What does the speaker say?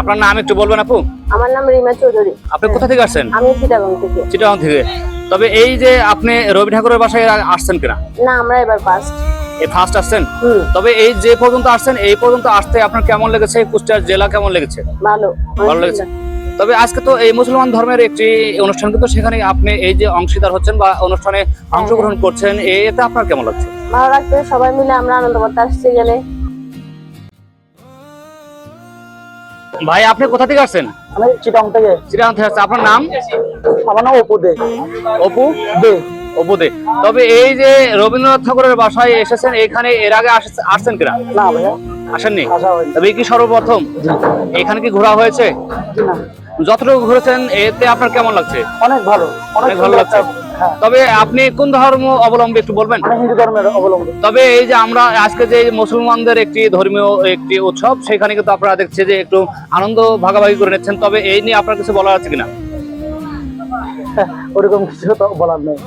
আপনার নাম একটু বলবেন আপু? আমার নাম রিমা চৌধুরী। আপনি কোথা থেকে আসছেন? আমি চিটাগাং থেকে। চিটাগাং থেকে। তবে এই যে আপনি রবি ঠাকুরের বাসায় এর আগে আসছেন কিনা? না, আমরা এবার ফার্স্ট। এই ফার্স্ট আসছেন? তবে এই যে পর্যন্ত আসছেন, এই পর্যন্ত আসতে আপনার কেমন লেগেছে? কুষ্টিয়া জেলা কেমন লেগেছে? ভালো, ভালো লেগেছে। তবে আজকে তো এই মুসলমান ধর্মের একটি অনুষ্ঠান, কিন্তু সেখানে আপনি এই যে অংশীদার হচ্ছেন বা অনুষ্ঠানে অংশগ্রহণ করছেন, এতে আপনার কেমন লাগছে? ভালো লাগছে, সবাই মিলে আমরা আনন্দ করতে আসছি এখানে। ভাই আপনি কোথা থেকে আসছেন? আমি চিটাগাং থেকে। চিটাগাং থেকে আসছেন। আপনার নাম? আমার নাম অপু দে। অপু দে। অপু দে। তবে এই যে রবীন্দ্রনাথ ঠাকুরের বাসায় এসেছেন, এখানে এর আগে আসছেন কিনা? না ভাইয়া, আসেননি? আসা হয়নি। তবে কি সর্বপ্রথম? এখানে কি ঘোরা হয়েছে? না, যতটুকু ঘুরেছেন এতে আপনার কেমন লাগছে? অনেক ভালো, অনেক ভালো লাগছে। হ্যাঁ, তবে আপনি কোন ধর্ম অবলম্বী একটু বলবেন? আমি হিন্দু ধর্মের অবলম্বন। তবে এই যে আমরা আজকে যে মুসলমানদের একটি ধর্মীয় একটি উৎসব, সেখানে কিন্তু আপনারা দেখছে যে একটু আনন্দ ভাগাভাগি করে নিচ্ছেন। তবে এই নিয়ে আপনার কিছু বলার আছে কিনা? ওরকম কিছু তো বলার নেই।